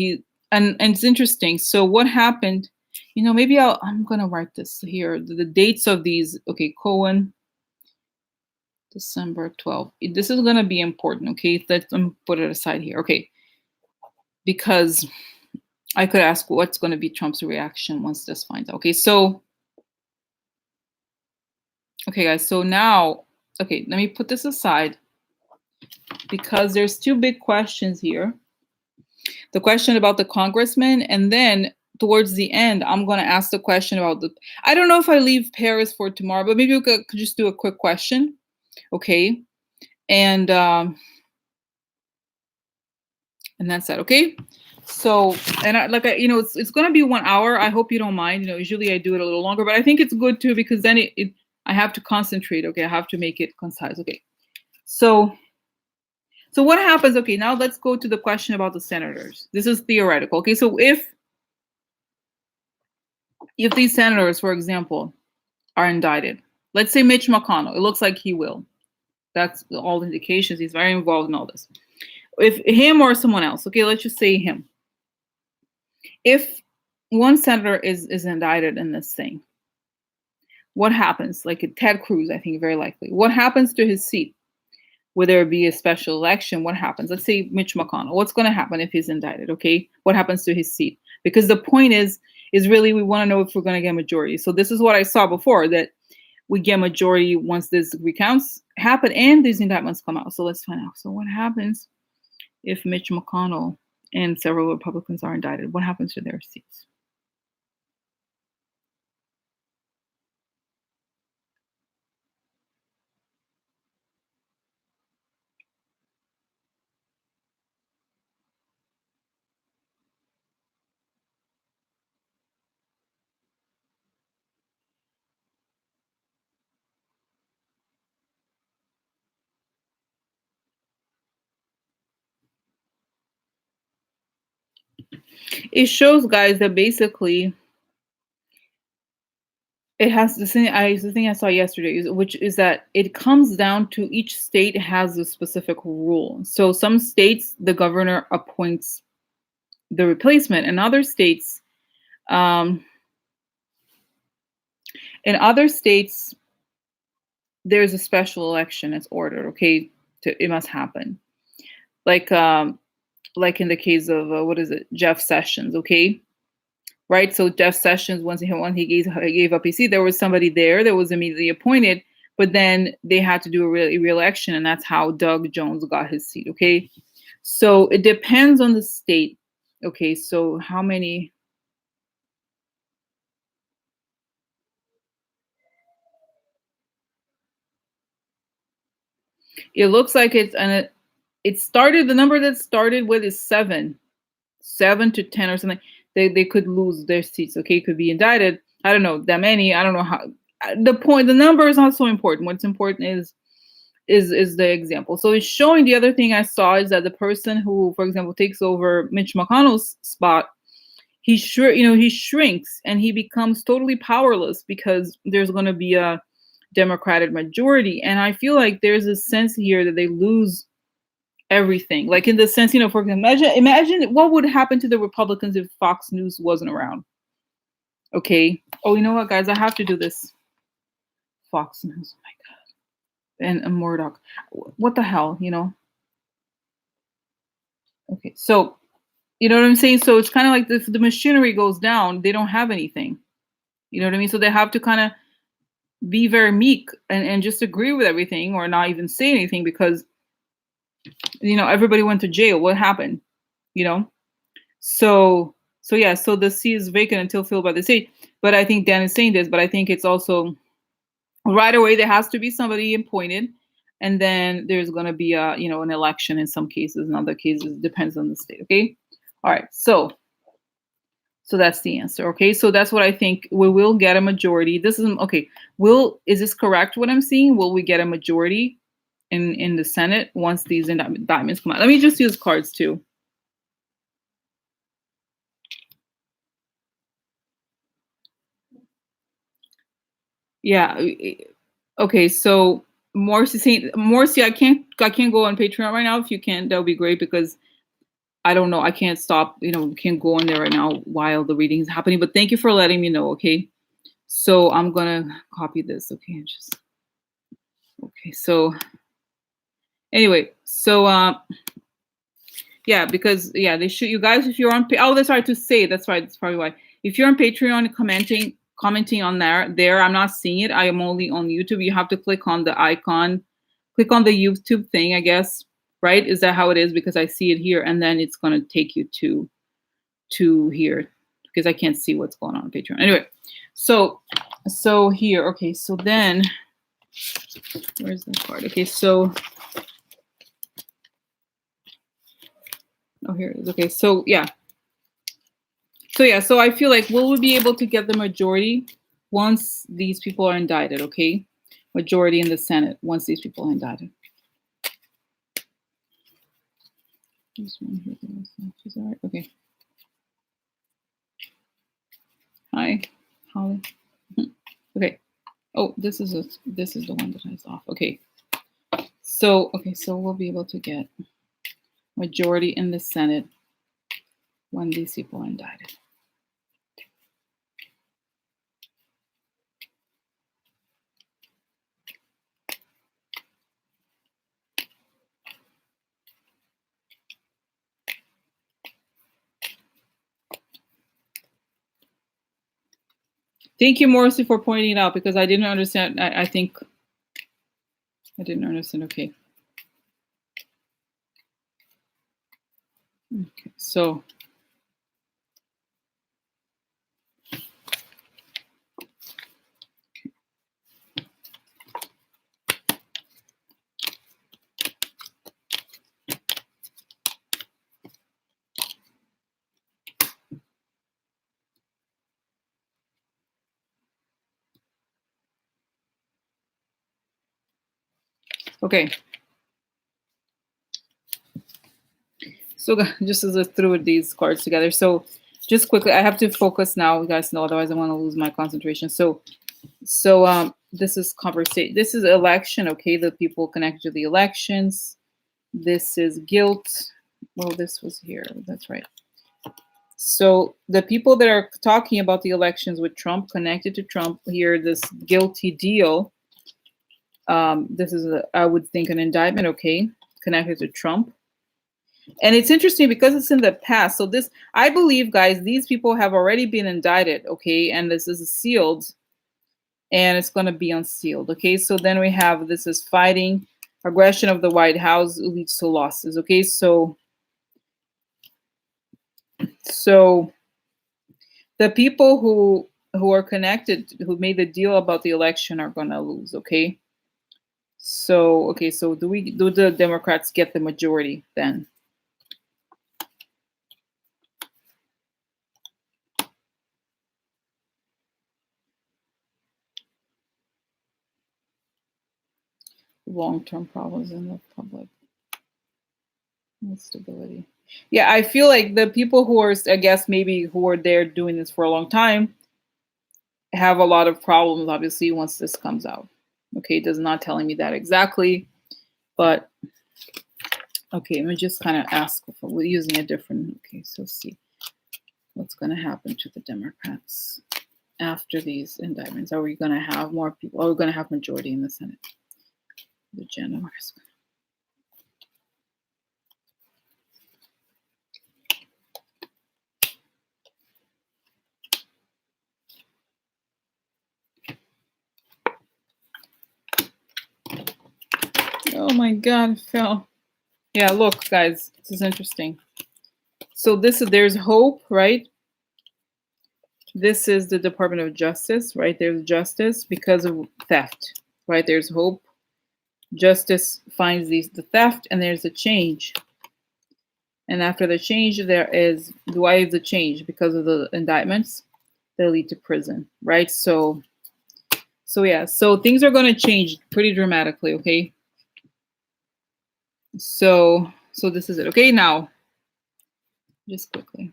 [SPEAKER 1] and it's interesting. So what happened, maybe I'm going to write this here. The dates of these. Okay. Cohen, December 12th. This is going to be important. Okay. Let's put it aside here. Okay. Because I could ask what's going to be Trump's reaction once this finds out. Okay. So, okay, guys. So now, okay, let me put this aside because there's two big questions here. The question about the congressman, and then towards the end, I'm going to ask the question about I don't know if I leave Paris for tomorrow, but maybe we could just do a quick question. Okay. And that's it. Okay. So, and it's going to be 1 hour. I hope you don't mind. Usually I do it a little longer, but I think it's good too, because then I have to concentrate. Okay. I have to make it concise. Okay. So what happens? Okay. Now let's go to the question about the senators. This is theoretical. Okay. So if these senators, for example, are indicted, let's say Mitch McConnell, it looks like he will. That's all indications. He's very involved in all this. If him or someone else, okay, let's just say him. If one senator is indicted in this thing, what happens? Like Ted Cruz, I think very likely. What happens to his seat? Will there be a special election? What happens? Let's say Mitch McConnell. What's going to happen if he's indicted? Okay, what happens to his seat? Because the point is really we want to know if we're going to get a majority. So this is what I saw before, that we get majority once this recounts happen and these indictments come out. So let's find out. So what happens if Mitch McConnell and several Republicans are indicted? What happens to their seats? It shows, guys, that basically it has the thing I saw yesterday, which is that it comes down to each state has a specific rule. So some states, the governor appoints the replacement. In other states, there's a special election. It's ordered. Okay, it must happen. Like in the case of Jeff Sessions. Okay. Right. So Jeff Sessions, once he gave up his seat, there was somebody there that was immediately appointed, but then they had to do a re-election, and that's how Doug Jones got his seat. Okay, so it depends on the state. Okay, so how many? It looks like it's, and it started, the number that started with is 7 to 10 or something. They could lose their seats. Okay, could be indicted. I don't know that many. I don't know how. The number is not so important. What's important is the example. So it's showing, the other thing I saw is that the person who, for example, takes over Mitch McConnell's spot, he he shrinks and he becomes totally powerless because there's going to be a Democratic majority. And I feel like there's a sense here that they lose everything. Like, in the sense, for example, imagine what would happen to the Republicans if Fox News wasn't around. Okay. Oh, you know what, guys? I have to do this. Fox News. Oh my God. And Murdoch. What the hell, Okay. So, you know what I'm saying? So it's kind of like if the machinery goes down, they don't have anything. You know what I mean? So they have to kind of be very meek and just agree with everything, or not even say anything, because everybody went to jail. What happened? So yeah, so the seat is vacant until filled by the state. But I think Dan is saying this, but I think it's also right away there has to be somebody appointed, and then there's going to be an election in some cases. In other cases, depends on the state. Okay. All right. So that's the answer. Okay. So that's what I think. We will get a majority. This is okay. Is this correct what I'm seeing? Will we get a majority in the Senate once these indictments come out? Let me just use cards too. Yeah. Okay. So Morsi, I can't go on Patreon right now. If you can, that would be great, because I don't know. I can't stop. Can't go on there right now while the reading is happening. But thank you for letting me know. Okay. So I'm gonna copy this. Okay. Okay. So anyway, so yeah, because they shoot you guys if you're on. Oh, that's right to say. That's right. That's probably why. If you're on Patreon, commenting on there, I'm not seeing it. I am only on YouTube. You have to click on the icon, click on the YouTube thing, I guess. Right? Is that how it is? Because I see it here, and then it's gonna take you to here, because I can't see what's going on Patreon. Anyway, so here. Okay. So then, where's the card? Okay. So. Oh, here it is. Okay, so yeah. So I feel like will we be able to get the majority once these people are indicted, okay? Majority in the Senate once these people are indicted. This one here, is that right? Okay. Hi, Holly. Okay. Oh, this is the one that is off. Okay. So we'll be able to get majority in the Senate when these people are indicted. Thank you, Morrissey, for pointing it out, because I didn't understand. I think I didn't understand. Okay. Okay. So. Okay. So just as I threw these cards together. So just quickly, I have to focus now, you guys know, otherwise I want to lose my concentration. So this is conversation. This is election. Okay. The people connected to the elections. This is guilt. Well, this was here. That's right. So the people that are talking about the elections with Trump, connected to Trump here, this guilty deal. This is, I would think, an indictment. Okay. Connected to Trump. And it's interesting because it's in the past. So this, I believe, guys, these people have already been indicted, okay? And this is sealed. and it's going to be unsealed. Okay, so then we have, this is fighting, aggression of the White House leads to losses. Okay, so the people who are connected, who made the deal about the election, are going to lose. Okay, so do the Democrats get the majority then? Long-term problems in the public instability. Yeah, I feel like the people who are, I guess, maybe who are there doing this for a long time have a lot of problems, obviously, once this comes out. Okay, it does not telling me that exactly, but okay, let me just kind of ask if we're using a different, okay, so see what's going to happen to the Democrats after these indictments. Are we going to have more people? Are we going to have majority in the Senate? The generals. Oh my God, it fell. Yeah, look, guys, this is interesting. So there's hope, right? This is the Department of Justice, right? There's justice because of theft, right? There's hope. Justice finds the theft, and there's a change. And after the change, there is, why is the change? Because of the indictments that lead to prison, right? So yeah, so things are going to change pretty dramatically, okay? So this is it. Okay, now, just quickly.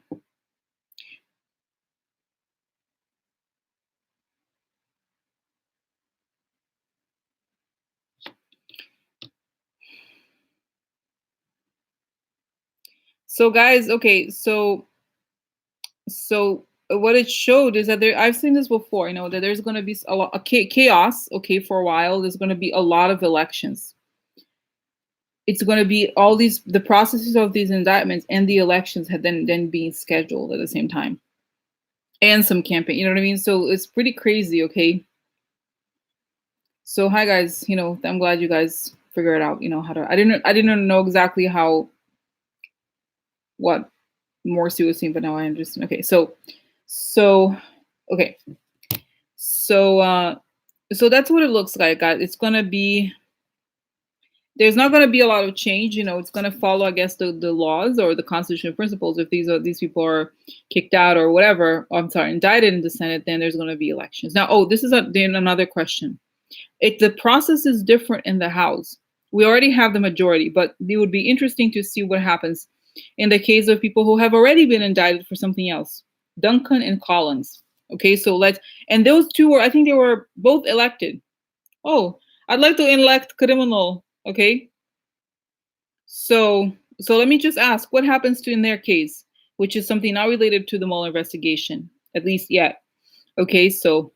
[SPEAKER 1] So guys, okay, so what it showed is that I've seen this before, you know, that there's going to be a lot of chaos, okay, for a while. There's going to be a lot of elections. It's going to be all the processes of these indictments and the elections had then being scheduled at the same time, and some campaign, you know what I mean? So it's pretty crazy, okay? So hi guys, you know, I'm glad you guys figure it out, you know, how to, I didn't know exactly what Morsi was saying, but now I understand. Okay, so okay. So that's what it looks like, guys. It's gonna be, there's not gonna be a lot of change, you know, it's gonna follow, I guess, the laws or the constitutional principles. If these people are kicked out or whatever, I'm sorry, indicted in the Senate, then there's gonna be elections. Now, this is then another question. The process is different in the House. We already have the majority, but it would be interesting to see what happens in the case of people who have already been indicted for something else. Duncan and Collins. Okay, so and those two were, I think they were both elected. Oh, I'd like to elect criminal. Okay, so let me just ask, what happens in their case, which is something not related to the Mueller investigation, at least yet. Okay, so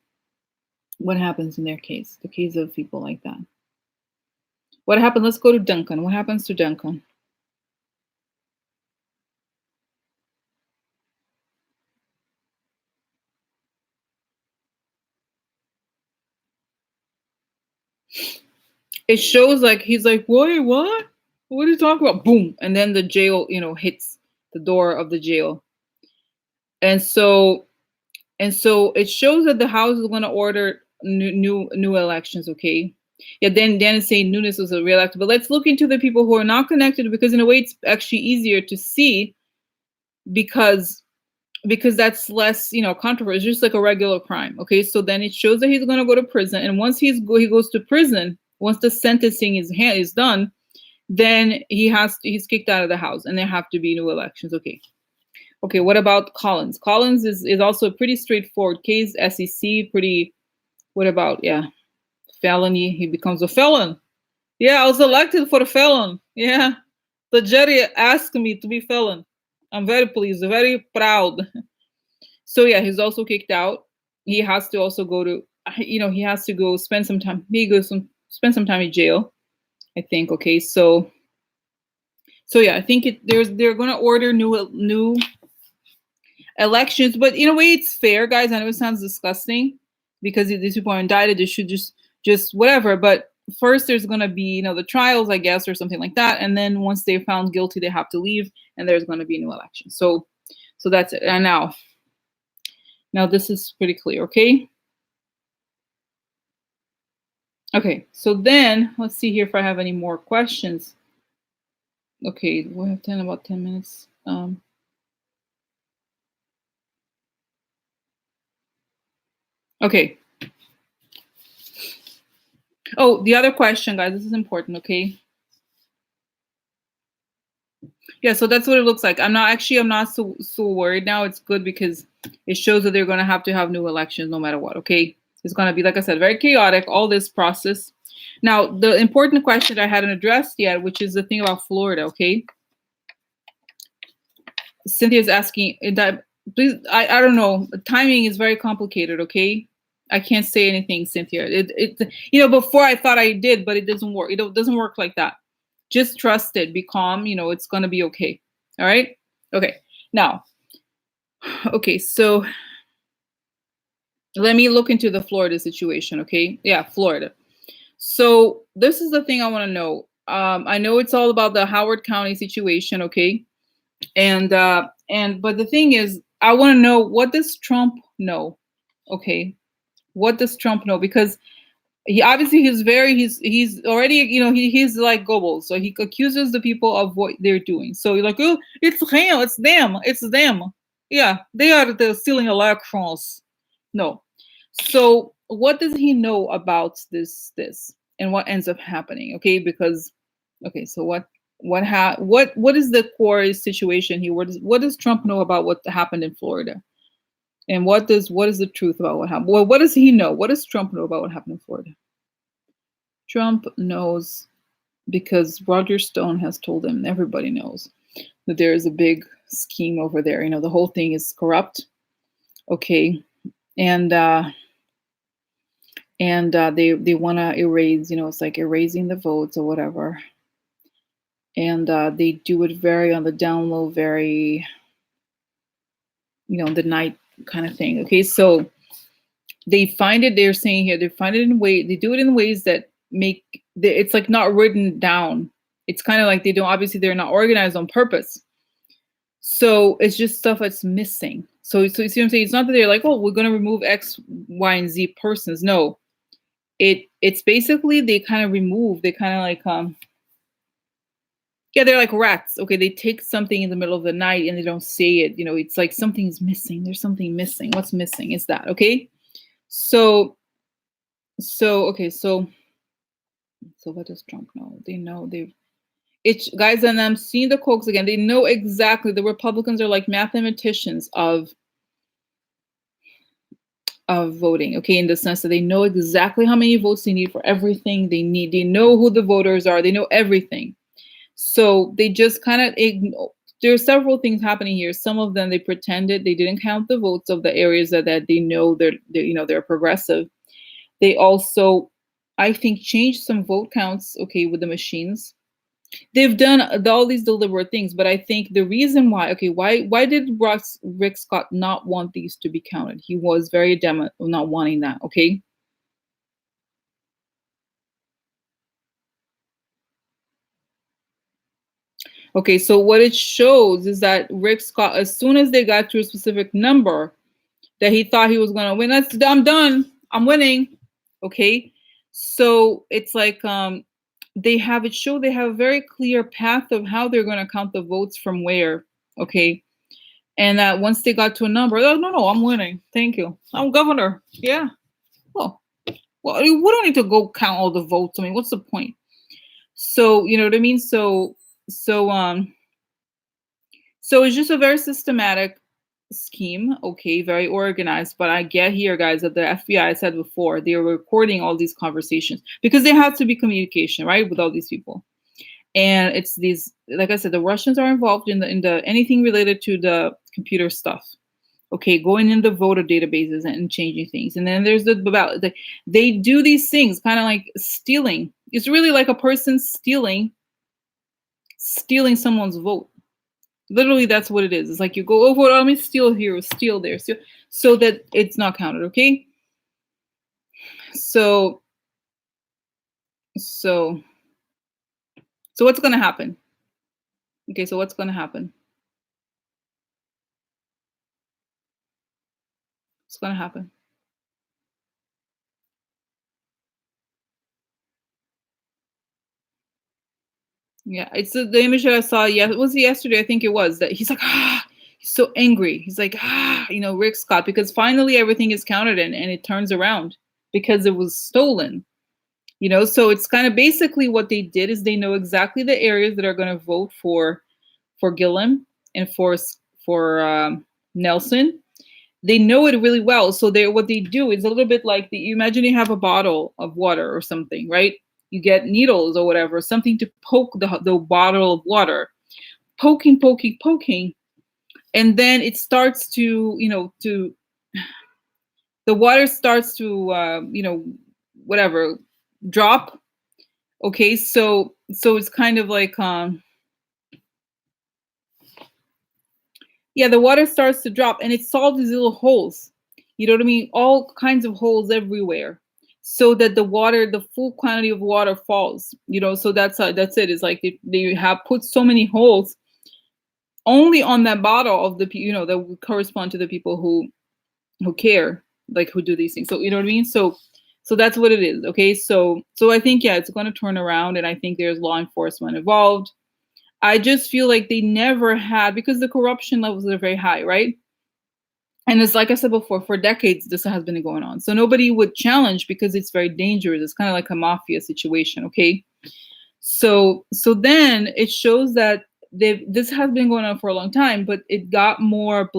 [SPEAKER 1] what happens in their case, the case of people like that? What happened? Let's go to Duncan. What happens to Duncan? It shows like he's like, wait, what? What are you talking about? Boom. And then the jail, you know, hits the door of the jail. And so it shows that the House is going to order new elections, okay? Yeah, then it's saying Nunes was reelected. But let's look into the people who are not connected, because in a way it's actually easier to see, because that's less, you know, controversial. It's just like a regular crime. Okay, so then it shows that he's going to go to prison, and once he goes to prison, once the sentencing is done, then he's kicked out of the House, and there have to be new elections. Okay, what about Collins? Collins is also a pretty straightforward case. SEC, pretty. What about, yeah, felony? He becomes a felon. Yeah, I was elected for a felon. Yeah, the jury asked me to be felon. I'm very pleased, very proud. So yeah, he's also kicked out. He has to also go to, you know, he has to go spend some time. Spend some time in jail, I think. Okay, so yeah, I think they're gonna order new elections, but in a way it's fair, guys. I know it sounds disgusting, because these people are indicted, they should just whatever. But first, there's going to be, you know, the trials, I guess, or something like that, and then once they're found guilty, they have to leave, and there's going to be a new election. So that's it. And now this is pretty clear, okay? Okay, so then let's see here if I have any more questions. Okay, we have about 10 minutes. Okay. Oh, the other question, guys, this is important, okay? Yeah, so that's what it looks like. I'm not so worried now. It's good because it shows that they're going to have new elections no matter what, okay? It's going to be, like I said, very chaotic, all this process. Now, the important question I hadn't addressed yet, which is the thing about Florida, okay? Cynthia's asking that, please, I don't know. Timing is very complicated, okay? I can't say anything, Cynthia. You know, before I thought I did, but it doesn't work. It doesn't work like that. Just trust it. Be calm. You know, it's going to be okay. All right? Okay. Now, okay, so let me look into the Florida situation, okay? Yeah, Florida. So this is the thing I want to know. I know it's all about the Howard County situation, okay? But the thing is, I want to know, what does Trump know? Okay. What does Trump know? Because he obviously he's already, you know, he's like Goebbels, so he accuses the people of what they're doing. So you're like, oh, it's him, it's them. Yeah, they are the stealing electrons. No. So what does he know about this and what ends up happening? Okay, because okay, so what is the core situation here? What does Trump know about what happened in Florida? And what is the truth about what happened? Well, what does he know? What does Trump know about what happened in Florida? Trump knows because Roger Stone has told him, everybody knows, that there is a big scheme over there. You know, the whole thing is corrupt. Okay. And they want to erase, you know, it's like erasing the votes or whatever. And they do it very on the down low, very, you know, the night kind of thing. Okay. So they find it, they're saying here, they find it in ways, they do it in ways that it's like not written down. It's kind of like they're not organized on purpose. So it's just stuff that's missing. So you see what I'm saying? It's not that they're like, oh, we're going to remove X, Y, and Z persons. No, it's basically they kind of like, yeah, they're like rats. Okay. They take something in the middle of the night and they don't say it. You know, it's like something's missing. There's something missing. What's missing is that. Okay. So okay, so what does Trump know? They know it's guys, and I'm seeing the quotes again. They know exactly. The Republicans are like mathematicians of voting, okay, in the sense that they know exactly how many votes they need for everything they need. They know who the voters are. They know everything. So they just kind of ignore. There are several things happening here. Some of them they pretended they didn't count the votes of the areas that they know they're progressive. They also, I think, changed some vote counts, okay, with the machines. They've done all these deliberate things, but I think the reason why did Rick Scott not want these to be counted? He was very adamant of not wanting that, okay? Okay, so what it shows is that Rick Scott, as soon as they got to a specific number that he thought he was going to win, I'm done. I'm winning. Okay. So it's like they have a very clear path of how they're going to count the votes from where. Okay. And once they got to a number, oh, no, I'm winning. Thank you. I'm governor. Yeah. Well, we don't need to go count all the votes. I mean, what's the point? So, you know what I mean? So it's just a very systematic scheme, okay, very organized. But I get here, guys, that the FBI, I said before, they were recording all these conversations because there has to be communication, right, with all these people. And it's these, like I said, the Russians are involved in the anything related to the computer stuff. Okay, going in the voter databases and changing things. And then there's they do these things kind of like stealing. It's really like a person stealing someone's vote. Literally, that's what it is. It's like you go over, let me steal here, steal there, steal, so that it's not counted, okay? So so so what's gonna happen? Okay, so what's gonna happen? What's gonna happen? Yeah, it's the image that I saw. Yeah, it was yesterday. I think it was that he's like, ah, he's so angry. He's like, ah, Rick Scott, because finally everything is counted and it turns around because it was stolen. So it's kind of basically what they did is they know exactly the areas that are going to vote for Gillum and for Nelson. They know it really well. So they what they do is a little bit like you imagine you have a bottle of water or something, right? You get needles or whatever, something to poke the bottle of water, poking, poking, poking, and then it starts to the water starts to whatever drop. Okay, so it's kind of like yeah, the water starts to drop and it solves these little holes. You know what I mean? All kinds of holes everywhere. So that the full quantity of water falls. So that's it. It's like they have put so many holes only on that bottle of that would correspond to the people who care, like who do these things. So you know what I mean? So that's what it is. Okay. So I think yeah, it's gonna turn around and I think there's law enforcement involved. I just feel like they never had because the corruption levels are very high, right? And it's like I said before, for decades this has been going on. So nobody would challenge because it's very dangerous. It's kind of like a mafia situation, okay? So then it shows that this has been going on for a long time, but it got more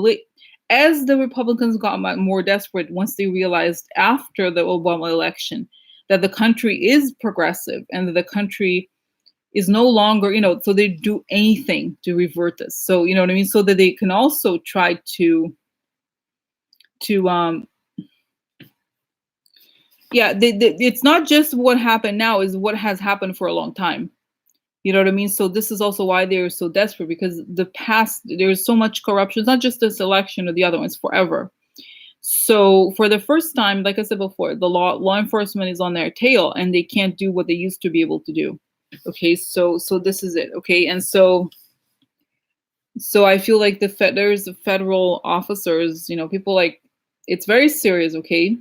[SPEAKER 1] as the Republicans got more desperate once they realized after the Obama election that the country is progressive and that the country is no longer, so they do anything to revert this. So you know what I mean? So that they can also try to yeah, it's not just what happened now, is what has happened for a long time. You know what I mean? So this is also why they're so desperate, because the past there's so much corruption. It's not just this election or the other ones, forever. So for the first time, like I said before, the law enforcement is on their tail and they can't do what they used to be able to do. Okay, so this is it. Okay, and so I feel like there's federal officers, people like it's very serious. Okay,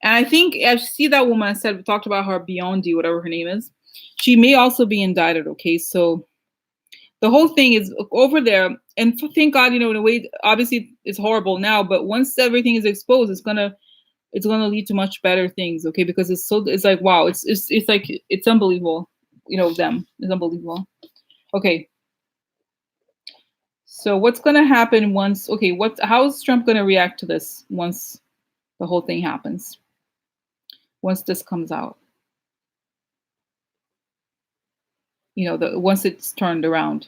[SPEAKER 1] and I think I see that woman I said talked about her Biondi, whatever her name is. She may also be indicted. Okay, so the whole thing is over there, and thank God, in a way, obviously it's horrible now, but once everything is exposed, it's gonna lead to much better things. Okay, because it's like wow, it's like it's unbelievable. Them it's unbelievable. Okay, so what's gonna happen once? Okay, how is Trump gonna react to this once the whole thing happens? Once this comes out, once it's turned around.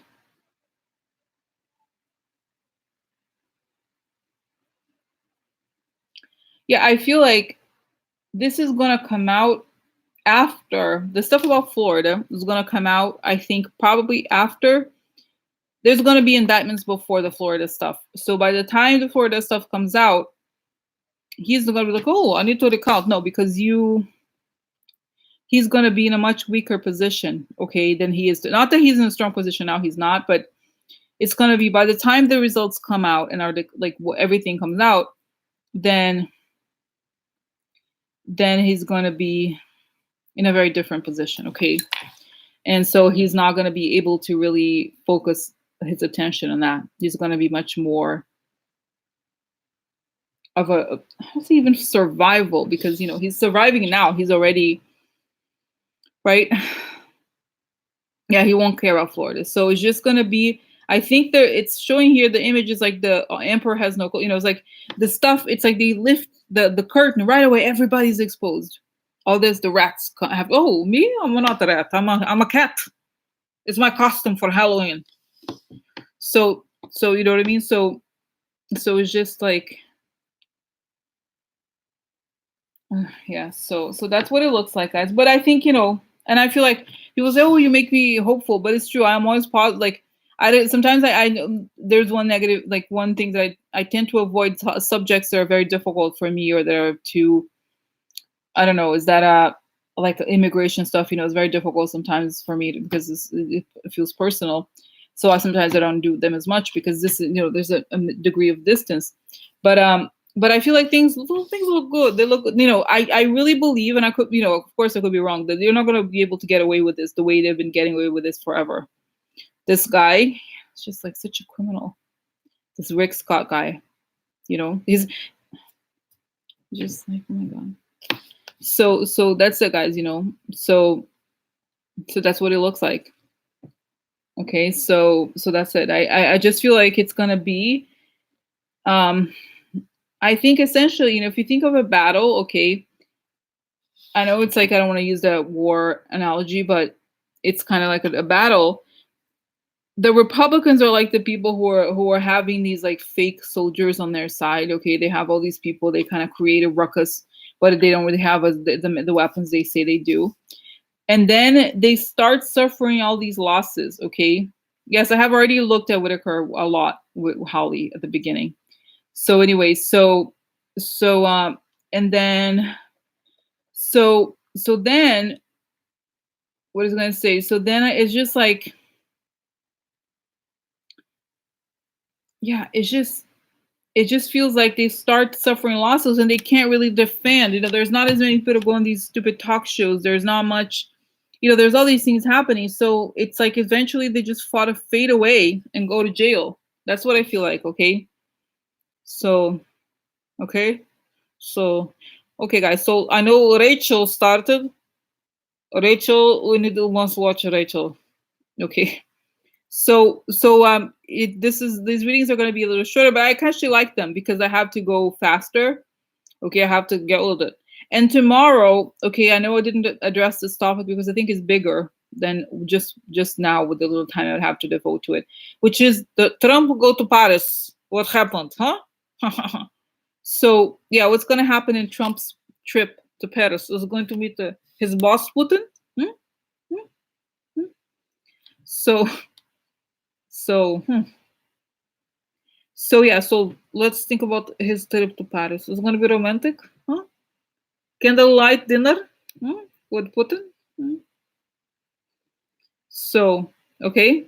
[SPEAKER 1] Yeah, I feel like this is gonna come out after the stuff about Florida is gonna come out. I think probably after there's gonna be indictments before the Florida stuff. So by the time the Florida stuff comes out, he's gonna be like, "Oh, I need to recount." No, because he's gonna be in a much weaker position, okay, than he is. Not that he's in a strong position now. He's not, but it's gonna be by the time the results come out and everything comes out, then he's gonna be in a very different position, okay? And so he's not going to be able to really focus his attention on that. He's going to be much more of how's he even survival, because he's surviving now. He's already right. Yeah, he won't care about Florida. So it's just going to be. I think it's showing here the image is like the emperor has no. It's like the stuff. It's like they lift the curtain right away. Everybody's exposed. All this, the rats have. Oh, me? I'm not a rat. I'm a cat. It's my costume for Halloween. So you know what I mean? So it's just like yeah, so that's what it looks like, guys. But I think, and I feel like people say, "Oh, you make me hopeful," but it's true. I'm always positive. Like sometimes there's one negative, like one thing that I tend to avoid subjects that are very difficult for me or that are too I don't know, is that like immigration stuff, is very difficult sometimes for me because it feels personal. So sometimes I don't do them as much because this is, there's a degree of distance. But I feel like things look good. They look, I really believe, and I could, of course I could be wrong, that they're not going to be able to get away with this the way they've been getting away with this forever. This guy is just like such a criminal. This Rick Scott guy, he's just like, oh my God. So that's it, guys, so that's what it looks like. Okay, so that's it. I just feel like it's gonna be, I think essentially, if you think of a battle, okay, I know it's like, I don't want to use the war analogy, but it's kind of like a battle. The Republicans are like the people who are having these like fake soldiers on their side. Okay, they have all these people, they kind of create a ruckus, but they don't really have the weapons they say they do. And then they start suffering all these losses. Okay, yes, I have already looked at Whitaker a lot with Holly at the beginning. So anyway, and then then what is I going to say? So then it's just like, yeah, it just feels like they start suffering losses and they can't really defend. There's not as many people go on these stupid talk shows. There's not much, there's all these things happening. So it's like eventually they just fought a fade away and go to jail. That's what I feel like. Okay. So, okay. So, okay, guys. So I know Rachel started. Rachel, we need to once watch Rachel. Okay. So these readings are going to be a little shorter, but I actually like them because I have to go faster. Okay, I have to get a little bit. And tomorrow, okay, I know I didn't address this topic because I think it's bigger than just now with the little time I would have to devote to it, which is the Trump will go to Paris. What happened, huh? So yeah, what's going to happen in Trump's trip to Paris? Is going to meet his boss Putin? Hmm? Hmm? Hmm? So so hmm. So yeah, so let's think about his trip to Paris. It's going to be romantic, huh? Candlelight dinner, with Putin. Hmm? So okay,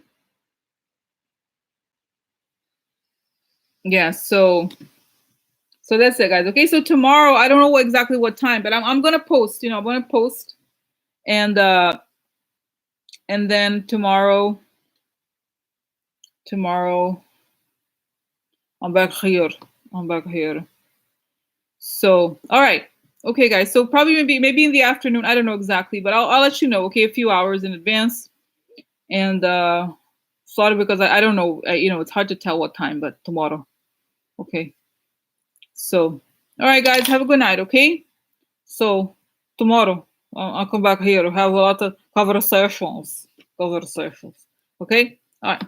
[SPEAKER 1] yeah. So that's it, guys. Okay, so tomorrow I don't know exactly what time, but I'm gonna post. I'm gonna post, and then tomorrow I'm back here. I'm back here. So all right. Okay, guys. So probably maybe in the afternoon. I don't know exactly, but I'll let you know. Okay, a few hours in advance. And sorry because I don't know. It's hard to tell what time, but tomorrow. Okay. So all right, guys. Have a good night. Okay. So tomorrow I'll come back here. Have a lot of conversations. Okay. All right.